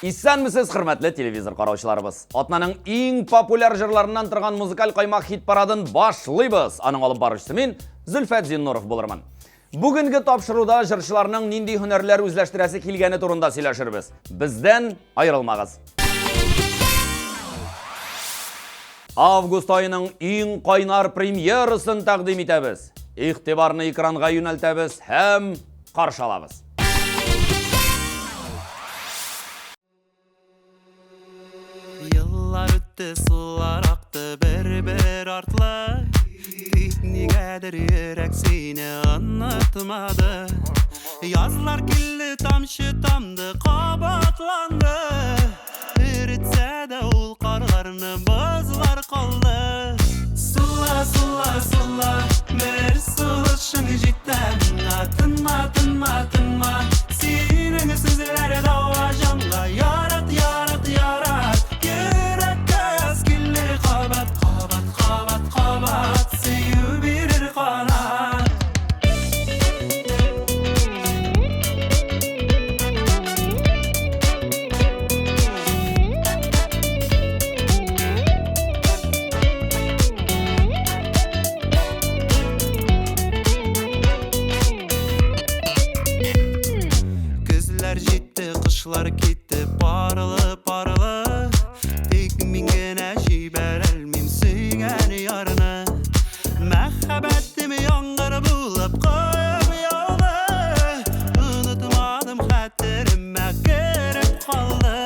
Исәнмесез, хөрмәтле телевизор караучыларыбыз. Атнаның иң популяр җырларыннан торган музыкаль каймак хит парадын башлыйбыз. Аның алып баручысы мин Зөлфәт Зиннуров булырмын. Бүгенге тапшыруда җырчыларның нинди һөнәрләр үзләштерәсе килгәне турында сөйләшербез. Бездән аерылмагыз. Август айының иң кайнар премьерасын тәкъдим итәбез. Игътибарны экранга юнәлтәбез һәм каршы алабыз. Yıllar öttü, sular aktı bir artlı. Nigedir yürek seni anlatmadı. Yazlar killi tamşı tamdı, kabatlandı. Üritse de ul karlarını bozlar kaldı. Sulla sulla sulla, bir suluşun cidden. Atınma atınma atınma, senin sözleri dava canla. Yarat yarat yarat, yürekte eskilleri kabat kabat kabat kabat. Seyu birir kanat. Güzler gitti, kışlar gitti, parlı parlı. Tek mingene jiberelmim süyen yarını. Məhəbbətimi yanqır bulub qoyub yolda. Unutmadım xətrimə qırıb qaldı.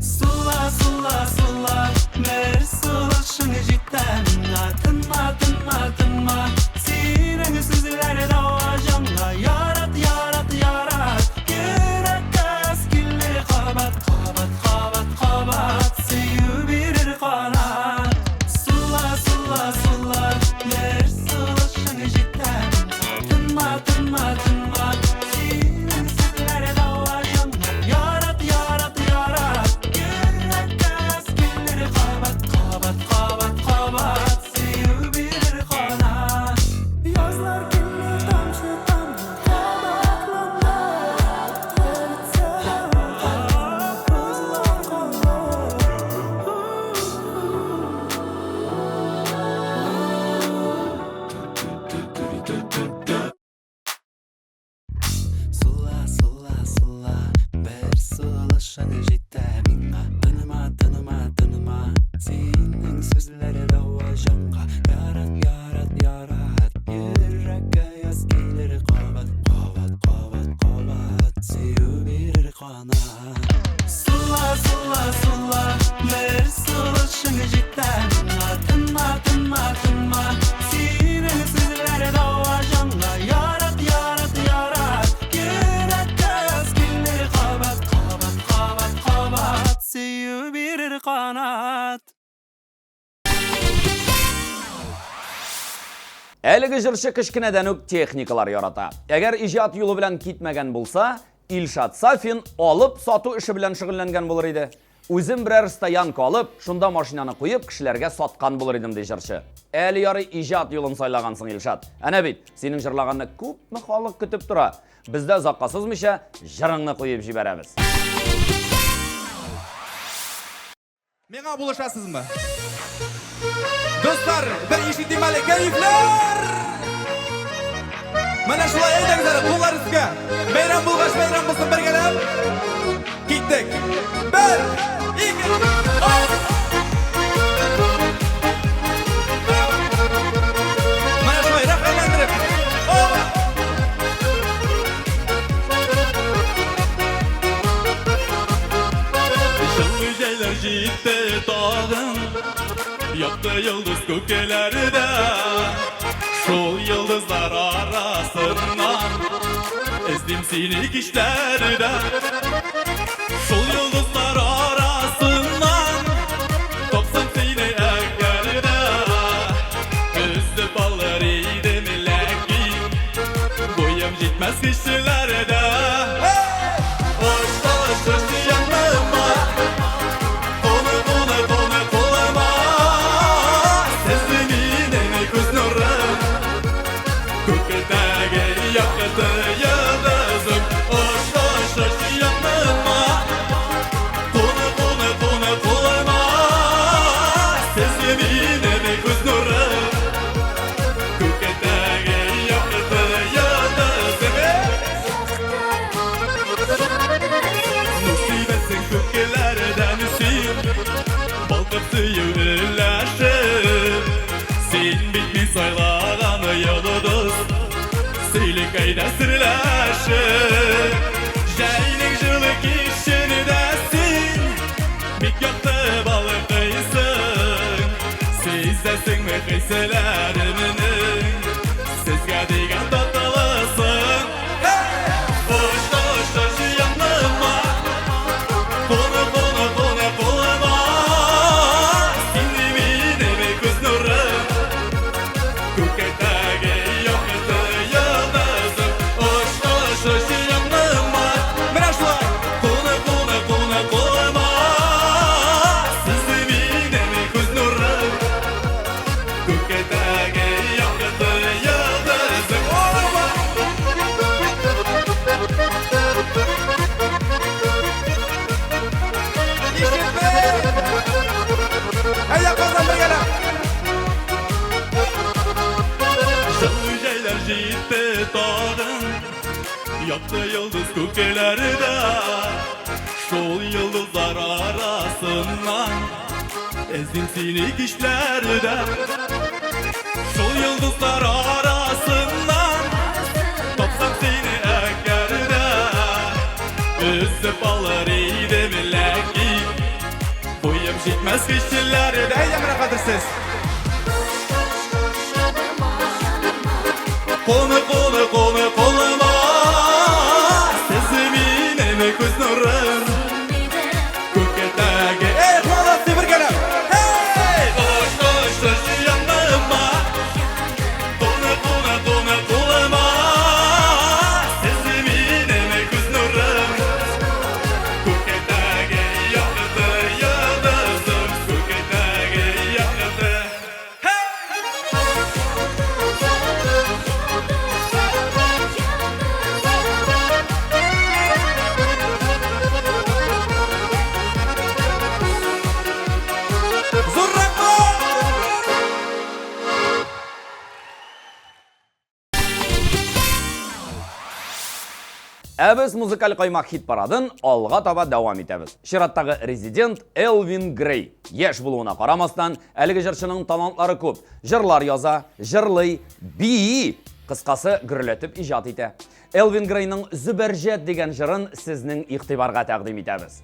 Sulla sulla sulla, bir suluşun cidden. Atınma atınma atınma, senin sözləri dava canla. Yarat yarat yarat, yürekte eskilleri kabat kabat kabat kabat. Seyu birir kanat. Sulla sulla sulla, bir suluşun cidden. Atınma atınma atınma, senin sözleri dava canla. Yarat yarat yarat, yürekte eskilleri kabat kabat kabat kabat. Seyu birir kanat. Yazlar kirli tamşı tamdı, kabaklandı. Öğretse kızlar kaldı. Sulla sulla sulla, bir suluşun cidden. Tanıma tanıma tanıma, senin sözleri dava canga. Yarat yarat yarat, yürekte eskilleri kabat kabat kabat kabat. Seyu birir kanat. Sulla sulla sulla, bir suluşun cidden. Atınma atınma atınma, senin sözleri dava canla. Yarat yarat yarat, yürekte eskilleri kabat kabat kabat kabat. Seyu birir kanat. Әлеге җырчы кечкенәдән үк техникалар ярата. Әгәр иҗат юлы белән китмәгән булса, Илшат Сафин алып сату эше белән шөгыльләнгән булыр иде. Үзем берәр стоянка алып, шунда машинаны куеп, кешеләргә саткан булыр идем ди җырчы. Әле ярый иҗат юлын сайлагансың, Илшат. Әнә бит, синең җырлаганны күпме халык көтеп тора. Бездә озакка сузмыйча җырыңны куеп җибәрәбез. Миңа булышасызмы? Достар, bir ишетимәле кәйфләр! Менә шулай әйдәңез, куллар өскә. Бәйрәм булгач, бәйрәм булсын бергәләп. Киттек. 1, 2, 3. Менә шулай рәхәтләндереп. Şanlı şeyler ciddi dağın, yaktı yıldız göklerde. Şol yıldızlar arasından ezdim seni kişlerde. Şol yıldızlar arasından topsam seni eklerde. Gözlü ballar idim lakin boyum gitmez kişilerde. Hoş hoş hoş yanıma, konu konu konu kolama. Bakıp süyüleşir Sen bitmiş saylağanı yıldız Seylik ayda sırlaşır Jayning жылы kişinidesin Bik yaktı balıkıysın Sizdesin mi kıyselerinin Sizge degen tatlısın Uçta uçta şu yanıma Konu konu konu koluma Şimdi minemi göz nurum Köketteki yakıtı yıldızım Uçta uçta şu yanıma Менә шулай. Konu konu konu koluma Sizi minemi göz nurum Köketteki yakıtı yıldızım İşitme. Ey yakalsan bir gelen. Жылы жайлар жетті тағын Яқты yıldız көкелерді Şol yıldızlar arasından Ezdim seni kişlerde Şol yıldızlar arasından Tapsam seni ekerde Üzüp alır idim leki Boyum жетmez kişilerde Ey yamına kadırsız. Konu konu konu koluma Sizi minemi göz nurun Köketteki Ey kulağına bir gelen. Hey. Koş koş koş yanıma Konu konu konu koluma Sizi minemi göz nurun Köketteki yakıtı yıldızım Köketteki yakıtı Zurrakma. Әбіз музыкаль қаймақ хит парадын алға таба дауам етеміз. Шираттағы резидент Элвин Грей. Еш болуына қарамастан, әлгі жыршының талантлары көп. Жырлар яза, жырлый, бии, қысқасы гүрлетіп ижат ете. Элвин Грейнің Зүбәржет деген жырын сіздің иқтибарға тәқдим етеміз.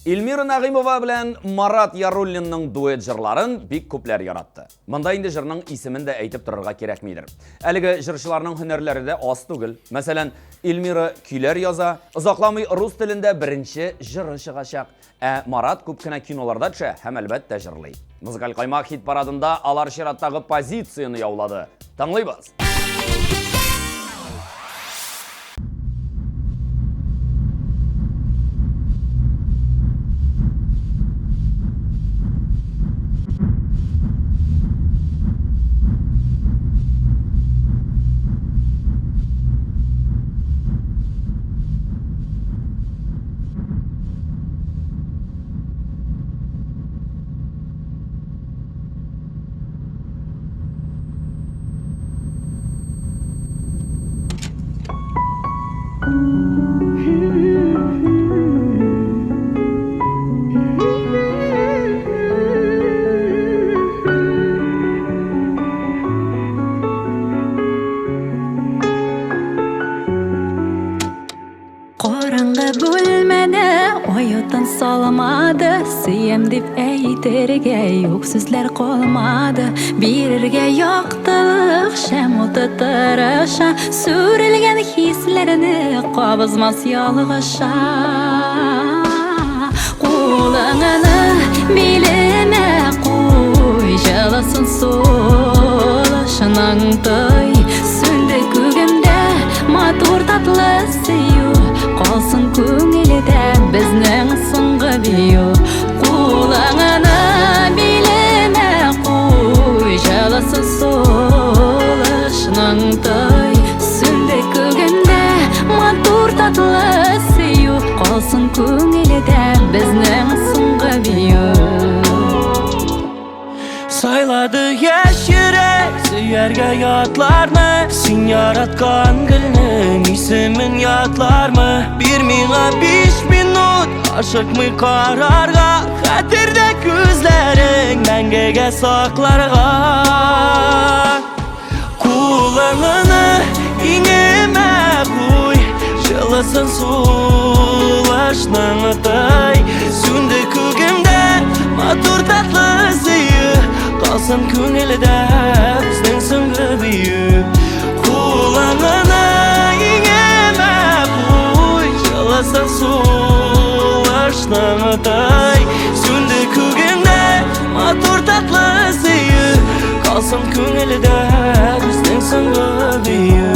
Эльмира Нағимова белән Марат Яруллинның дуэт җырларын бик күпләр яратты. Монда инде җырның исемен дә әйтеп торырга кирәкмидер. Әлеге җырчыларның һөнәрләре дә аз түгел. Мәсәлән, Эльмира көйләр яза, озакламый рус телендә беренче җыры чыгачак. Ә Марат күп кенә киноларда төшә һәм әлбәттә җырлый. Музыкаль каймак хит парадында алар чираттагы позицияны яулады. Тыңлыйбыз. Qorаңғы бөлмәдә оятын салмады, сөйем дип әйтергә юк сүзләр калмады. Бирергә яктылык шәм уты тырыша, сүрелгән хисләрне кабызмас ялгыша. Кулыңны билемә куй, җылысын сулышның той, сүнде күгемдә матур татлы сөю. Қалсын көңілдә безнең соңгы бию. Кулыңны билемә куй, җылысын сулышның той, сүнде күгемдә матур татлы сөю. Қалсын көңілдә безнең соңгы бию. Сайлады яшь йөрәк сөяргә ятлармы? Син яраткан гөлнең исемен ятлармы? Бир миңа 5 минут ашыкмый карарга, хәтердә күзләрең мәңгегә сакларга. Кулыңны иңемә куй, җылысын сулышның той, сүнде күгемдә матур татлы сөю. Қалсын күңелдә безнең соңгы бию. Кулыңны иңемә куй, җылысын сулышның той, сүнде күгемдә матур татлы сөю. Қалсын күңелдә безнең соңгы бию.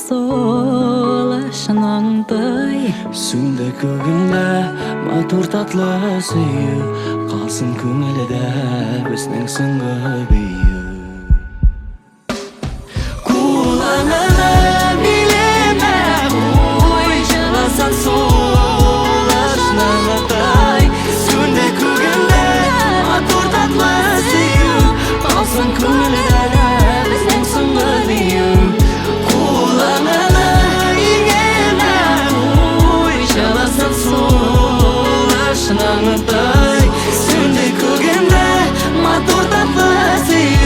Солышның той, Сүнде күгемдә матур татлы сөю. Қалсын күңелдә безнең соңгы бию. Кулыңны билемә куй, җылысын сулышның той, сүнде күгемдә матур татлы сөю. Қалсын күңелдә безнең соңгы бию. Сүнде күгемдә матур татлы сөю.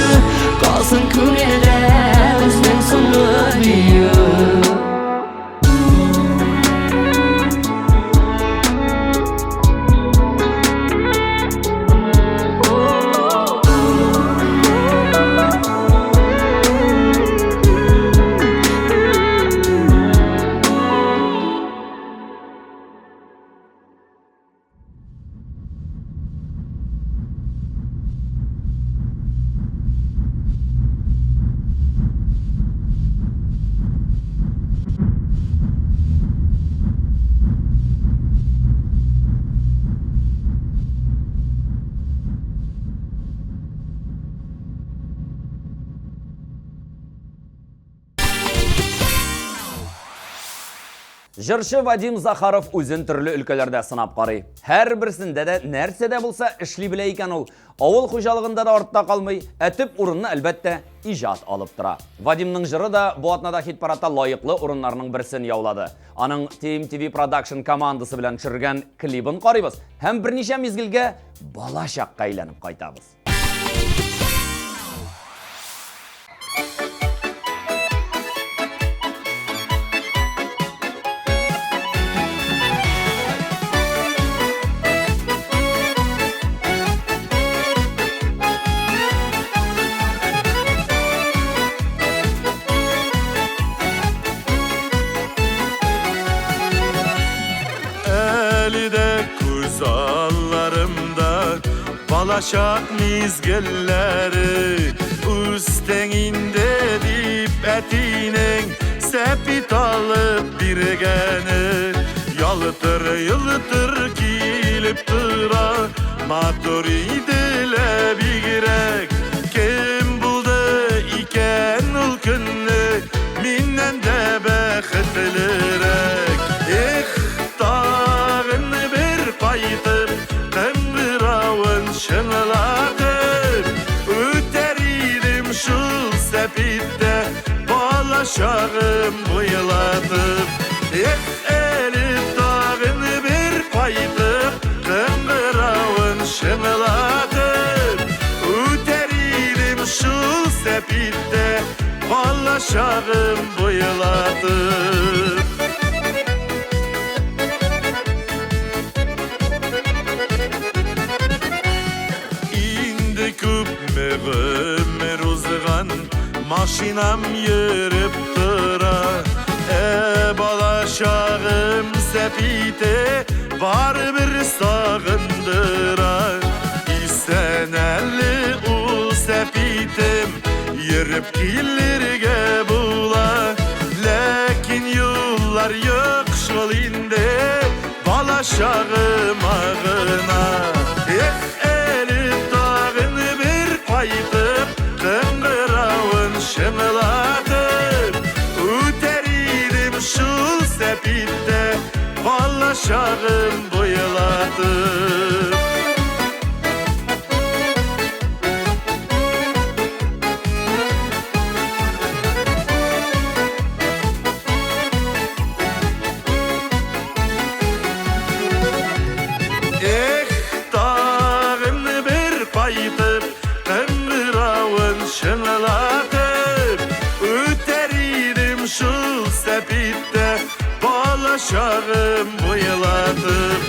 Жыршы Вадим Захаров үзен түрлі өлкәләрдә сынап карый. Һәр берсендә дә нәрсәдә булса эшли белә икән ул. Авыл хуҗалыгында да артта калмый, әтеп урынны әлбәттә иҗат алып тора. Вадимның җыры да бу атнада хит-парадта лаеклы урыннарның берсен яулады. Аның TMTV Production командасы белән төшергән клибын карыйбыз һәм берничә мизгелгә бала чакка әйләнеп кайтабыз. Elide kuzallarımda balaşak mizgilleri Üstenginde dip etinin sepit alıp birgeni Yalıtır yılıtır kilip tıra Matur idile bigirek Kim buldu iken ul künni Minnen de bexitlirek Dağın bir qaytıp Kıngıravın şınlatıp Öteriydim şu sepitte Balaşağım bıyılatıp Elif dağın bir qaytıp Kıngıravın şınlatıp Öteriydim şu sepitte Balaşağım bıyılatıp Ömür uzgan maşinam yürüp tıra Balaşağım sepite var bir sağındıra İsen elli ul sepitim yürüp kilirge bula Lakin yollar yok şolinde balaşağım ağına Qaytıp, kıngıravın şımlatıp Öteriydim şu sepitte Balaşağım bıyılatıp Dağın bir qaytıp Şınlatıp öteriydim şu sepitte Balaşağım bıyılatıp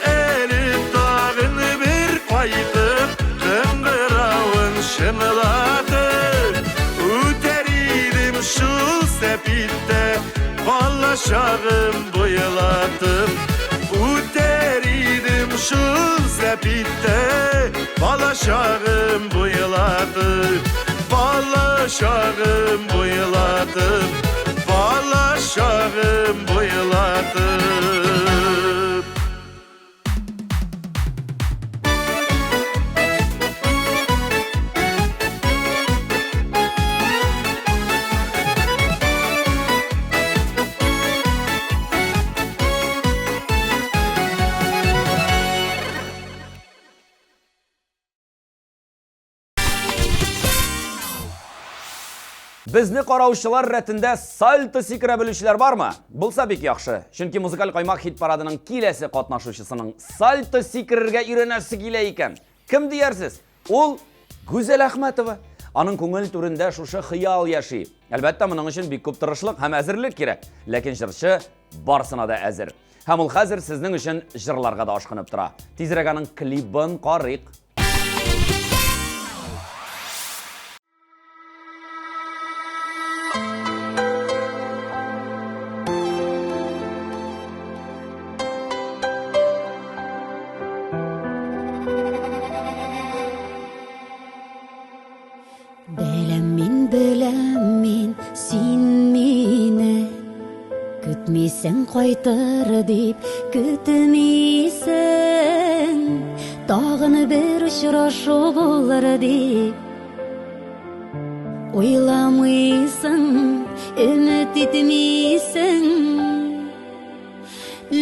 Elif dağın bir qaytıp Kıngıravın şınlatıp Öteriydim şu sepitte Balaşağım bıyılatıp Öteriydim şu sepitte Balaşağım bıyılatıp Balaşağım bıyılatıp Balaşağım bıyılatıp Безне караучылар рәтендә сальто сикерә белүчеләр бармы? Булса бик яхшы. Чөнки музыкаль каймак хит парадының киләсе катнашучысының сальто сикерергә өйрәнәсе килә икән. Кем диярсез? Ул Гүзәл Әхмәтова. Аның күңел түрендә шушы хыял яши. Әлбәттә, моның өчен бик күп тырышлык һәм әзерлек кирәк. Ләкин җырчы барсына да әзер. Һәм ул хәзер сезнең өчен җырларга да ашкынып тора. Тизрәк аның клибын карыйк. Беләм син мине көтмисең кайтыр дип көтмисең тагын бер очрашу булыр дип уйламыйсың, өмет итмисең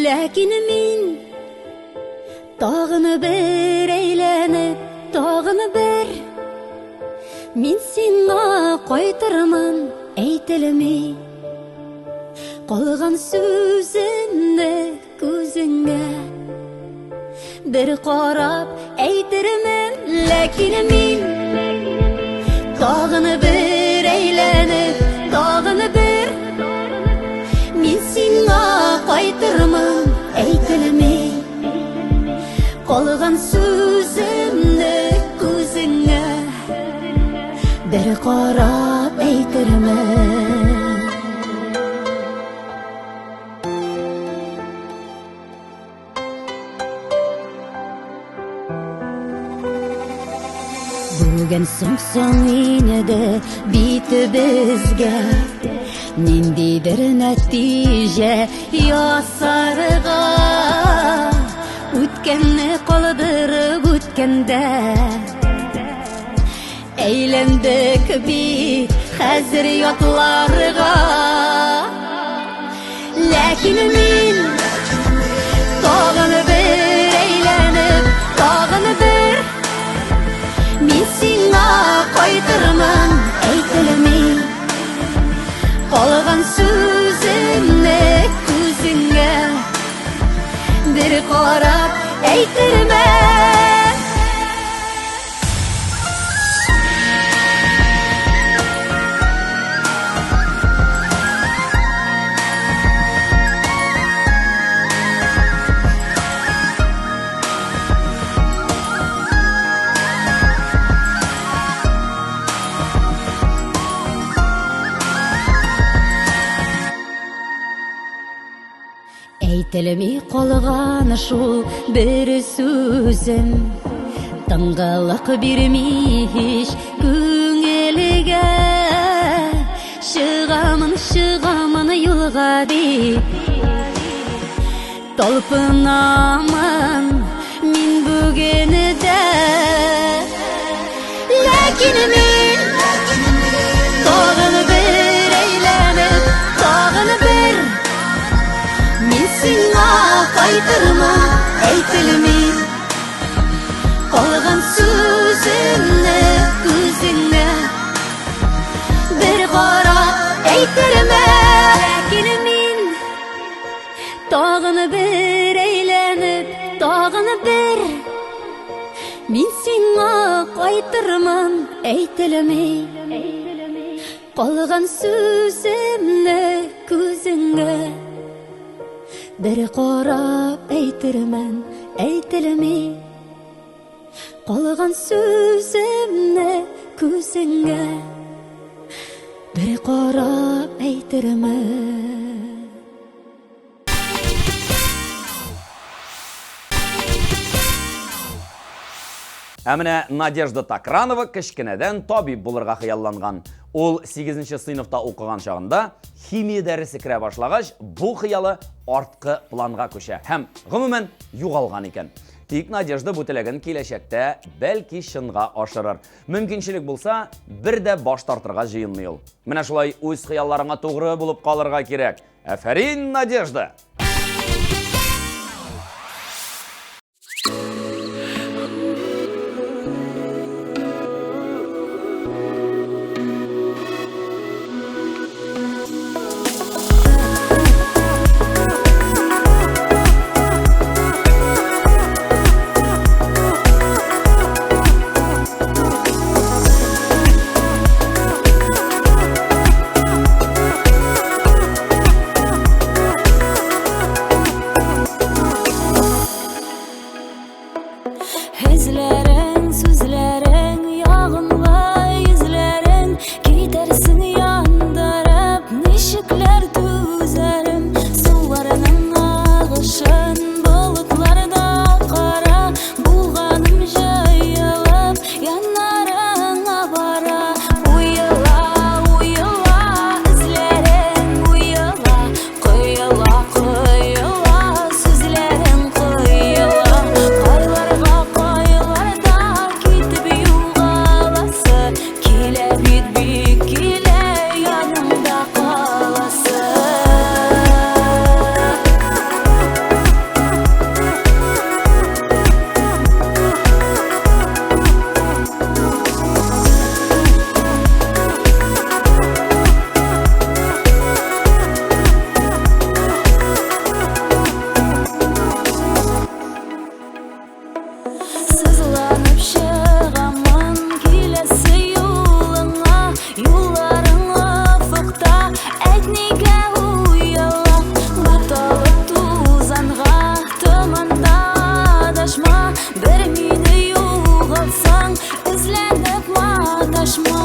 Ләкин мин тагын бер әйләнеп, тагын бер мин сиңа кайтырмын әйтелми. Калган сүземне күзеңә бер карап әйтермен. Ләкин мин тагын бер әйләнеп, тагын бер мин сиңа кайтырмын әйтелми. Калган сүземне күзеңә бер карап әйтермен. Бүген соң инеде битебезгә ниндидер нәтиҗә ясарга. Үткәнне калдырып үткәндә әйләндек бит хәзер ятларга. Ләкин мин тагын бер әйләнеп, тагын бер мин сиңа кайтырмын әйтелми. Калган сүземне күзеңә бер карап әйтермен. Әйтелми калган шул бер сүзем тыңгылык бирми һич күңелгә. Чыгамын, чыгамын юлга дип талпынамын мин бүген дә. Ләкин мин тагын бер әйләнеп, тагын бер мин сиңа кайтырмын әйтелми. Калган сүземне күзеңә бер карап әйтермен. Ләкин мин тагын бер әйләнеп, тагын бер мин сиңа кайтырмын әйтелми. Калган сүземне күзеңә бер карап әйтермен әйтелми. Калган сүземне күзеңә бер карап әйтермен. Ә менә Надежда Такранова кечкенәдән табиб булырга хыялланган. Ул 8нче сыйныфта укыган чагында химия дәресе керә башлагач, бу хыялы арткы планга күчә һәм гомумән югалган икән. Тик Надежда бу теләген киләчәктә бәлки чынга ашырыр. Мөмкинчелек булса, бер дә баш тартырга җыенмый ул. Менә шулай үз хыялларыңа тугры булып калырга кирәк. Афәрин, Надежда! Әйтнигә уяла, баталы тузанға томанда адашма, бір мине юғалсаң, izlenip маташма.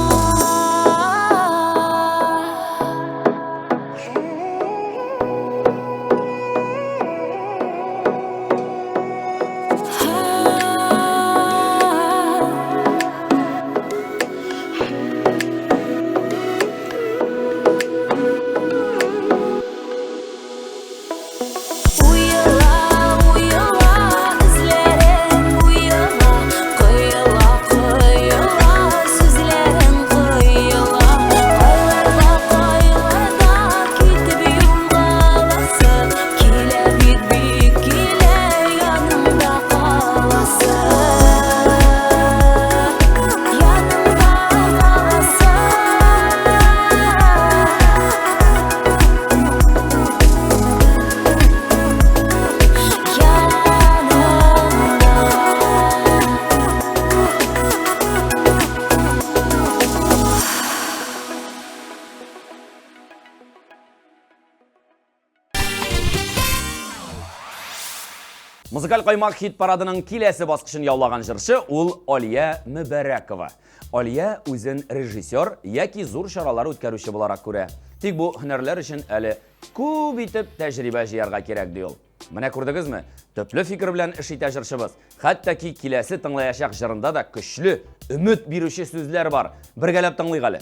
Музыкаль қаймақ хит парадының келесі басқышын яулаған жыршы ол Алия Мүбәрәкова. Алия өзін режиссер яки зур шаралар өткәрүші боларак күрә. Тик бу һөнәрләр өчен әле күп итеп тәҗрибә җыярга кирәк ди ул. Менә күрдегезме? Төпле фикер белән эш итә жырчыбыз. Хәтта ки киләсе тыңлаячак җырында да көчле, өмет бирүче сүзләр бар. Бергәләп тыңлыйк әле.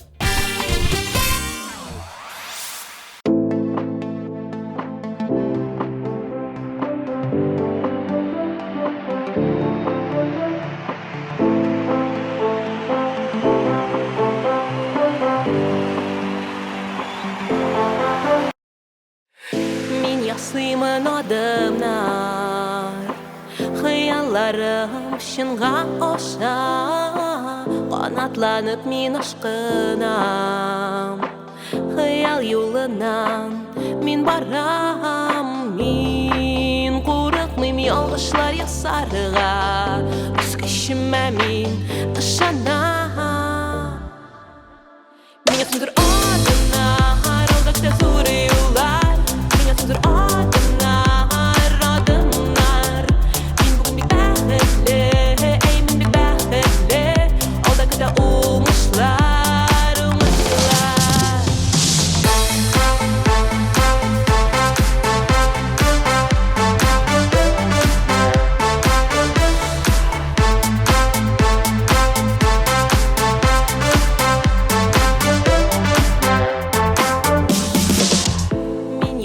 Ясыймын адымнар, хыялларым шынға оша, қанатланып мин ашқынам, хыял юлынан мин барам, мин қурықмым ялғышлар ясарыға, үз күшіме мин ышанам. Мен ясымдыр адымнар, алдакта зуры юлар, Dur adımlar, adımlar. Min bugün bir bəhətli, ey min bir bəhətli. Alda qıda umuşlar, umuşlar.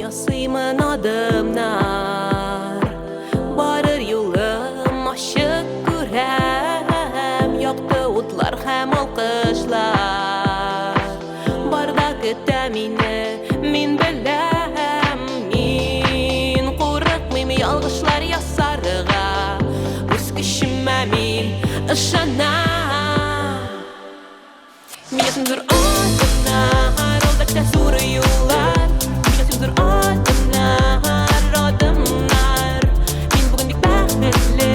Ясыймын адымнар, барыр юлым ашык күрәм, яқты утлар һәм алкышлар. Барда көтә мине, мин беләм, мин курыкмыйм ялгышлар ясарыга, үз көчемә мин ышанам. Мин ясымдыр адымнар, алдакта зуры юллар. Dur adımlar, adımlar. Min bugün bir bəhətli,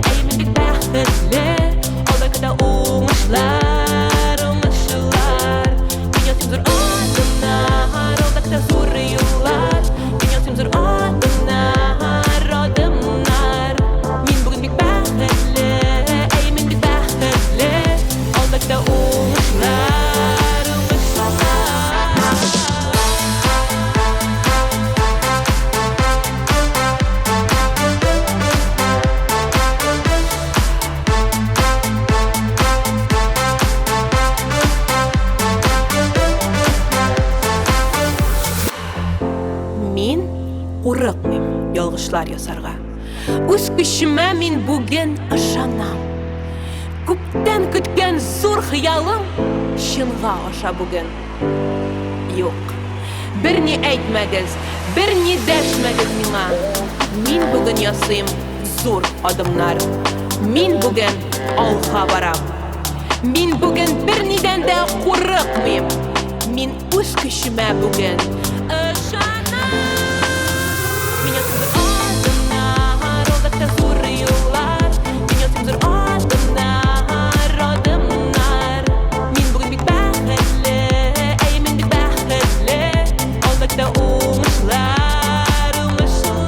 ey min bir bəhətli. Alda qıda umuşlar, umuşlar. Min yasimdur adımlar, alda qıda zurri yollar. Min yasimdur adımlar, adımlar. Min bugün bir bəhətli, ey min bir bəhətli. Alda qıda umuşlar, umuşlar. Курыкмыйм ялгышлар ясарга, үз күчемә мин бүген ышанам. Күптән көткән зур хыялым чынга аша бүген. Юк, берни әйтмәгез, берни дәшмәгез миңа. Мин бүген ясыйм зур адымнар. Мин бүген алга барам. Мин бүген бернидән дә курыкмыйм. Мин үз күчемә бүген ышанам. Adımlar. Min bugün bir bəhətli, ey min bir bəhətli. Hayatta oğuşlar, oğuşlar.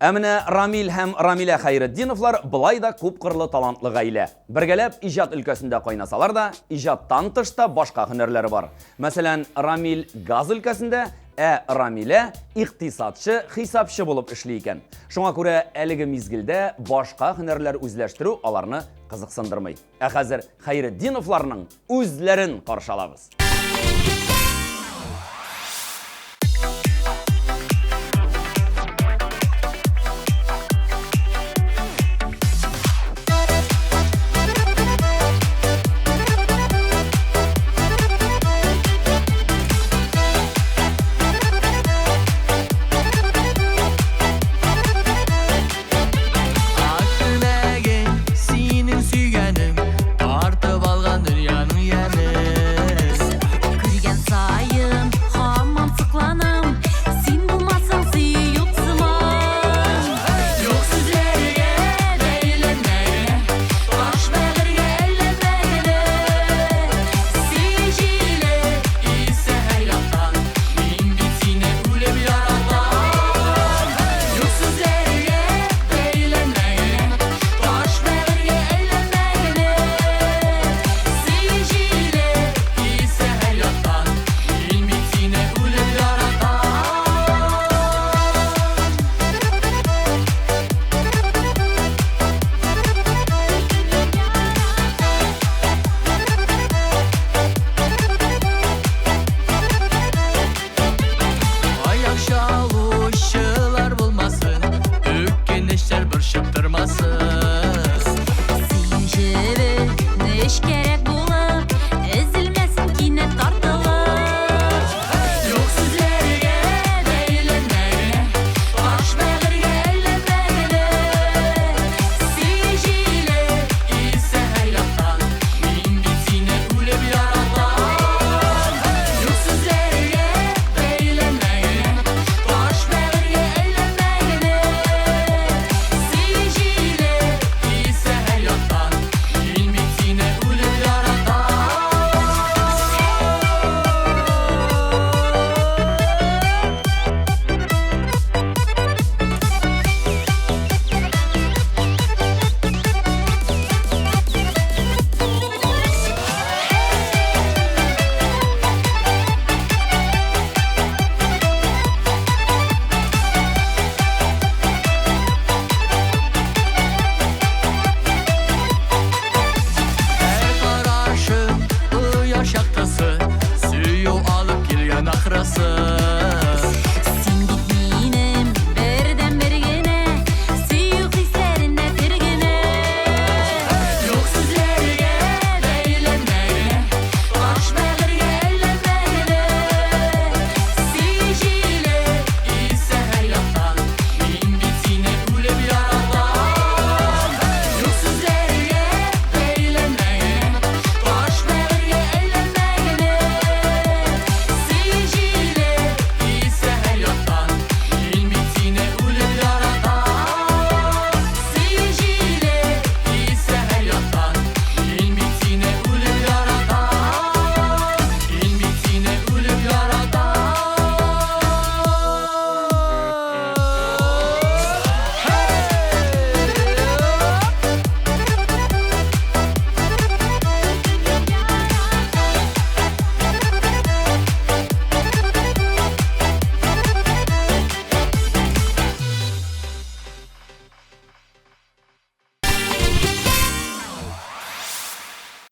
Әміне Рамил һәм Рамиля Хайретдиновлар бұлай да күп қырлы талантлы ғаилә. Бергәләп ижат өлкәсендә кайнасалар да, ижаттан тышта башка һөнәрләре бар. Мәсәлән, Рамил газ өлкәсендә, Рамиля иктисадчы, хисапчы булып эшли икән. Шуңа күрә әлеге мизгелдә башка һөнәрләр үзләштерү аларны кызыксындырмый. Хәзер Хайретдиновларның үзләрен каршы алабыз.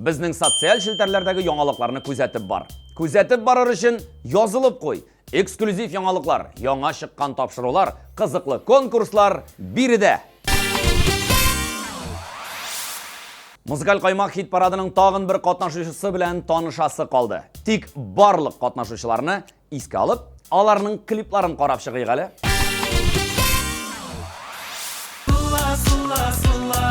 Безнең социаль челтәрләрдәге яңалыкларны күзәтеп бар. Күзәтеп барыр өчен язылып куй. Эксклюзив яңалыклар, яңа чыккан тапшырулар, кызыклы конкурслар биредә. Музыкаль каймак хит парадының тагын бер катнашучысы белән танышасы калды. Тик барлык катнашучыларны искә алып, аларның клипларын карап чыгыйк әле. Сула, сула, сула.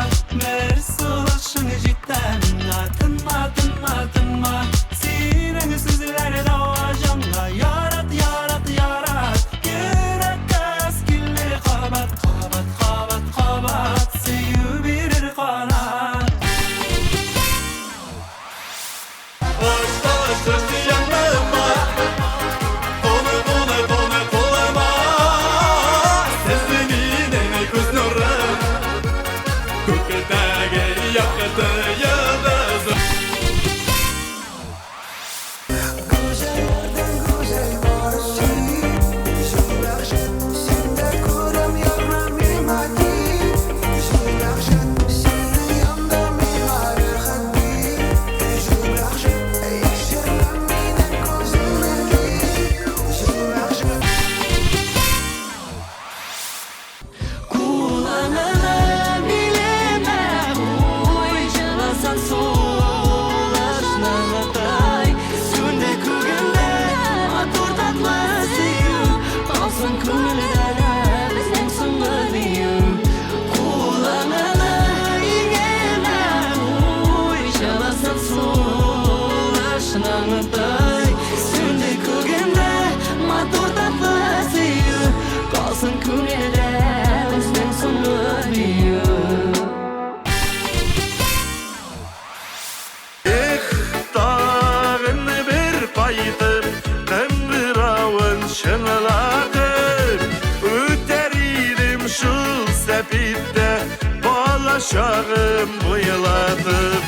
balashağım buyulatıp.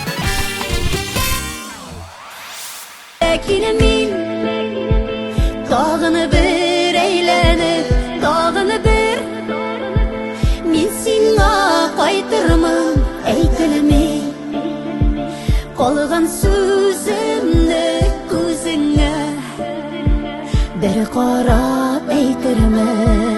Lakin min dağını bir eylenip, dağını bir min sinna qaytırmın eytilmey. Qolgan sözümni ko'zingga bir qarab aytirman.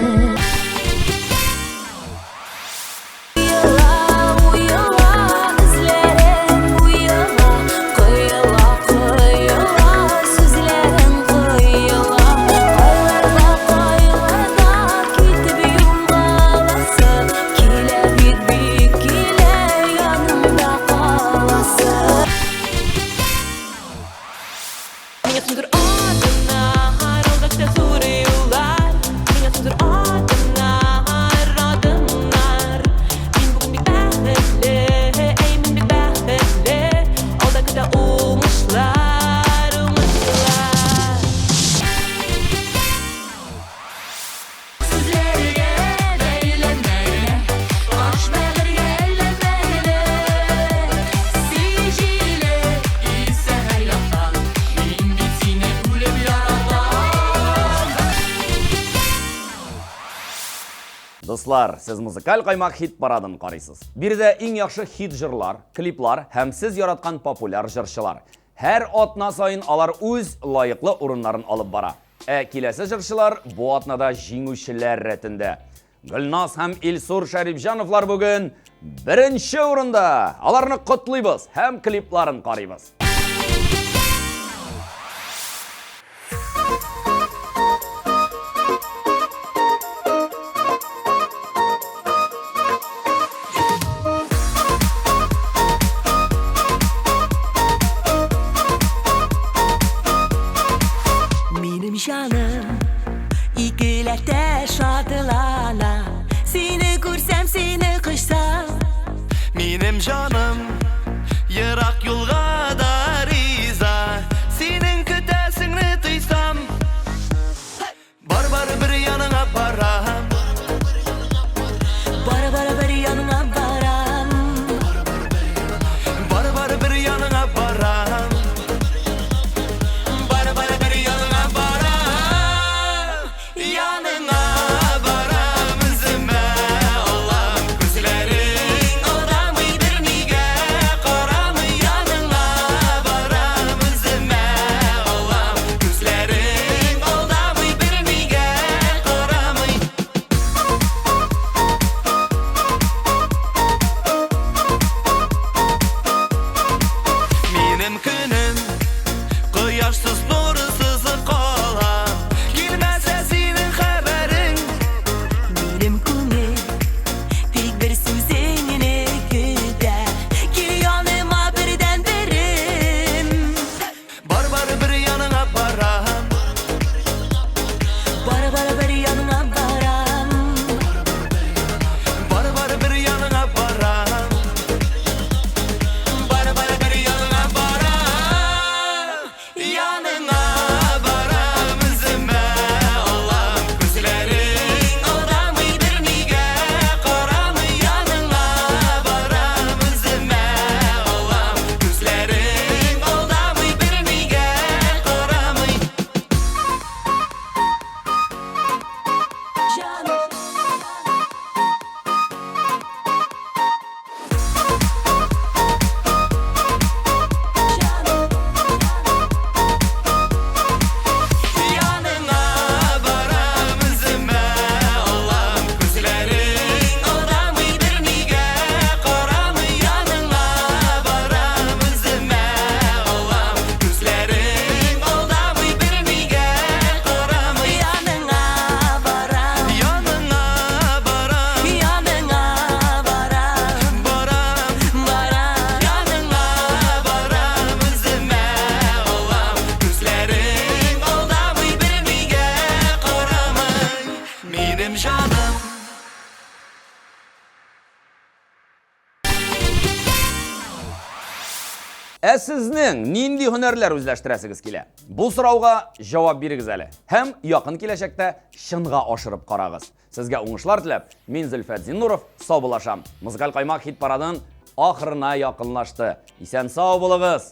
Dostlar, siz muzikal qaymaq hit paradын qaraysiz. Birdə eng yaxşı hit jırlar, kliplar həm siz yaratqan populyar jırçılar. Hər atna sayın alar öz layıqlı orunların alıb bara. Келесі jırçılar bu atnada жеңушілер ретінде. Gülnaz həm İlsur Şərifjanovlar bugün birinci orunda. Alarını құтлыйбыз, həm klipların qarayбыз. Benim canım ikilerde şadılana, seni görsem seni kışsam. Benim canım yırak yolga da Сезнең нинди һөнәрләр үзләштерәсегез килә? Бу сорауга җавап бирегез әле. Һәм якын киләчәктә чынга ашырып карагыз. Сезгә уңышлар теләп, мин Зөлфәт Зиннуров саубулашам. Музыкаль каймак хит парадын ахырына якынлашты. Исән сау булыгыз.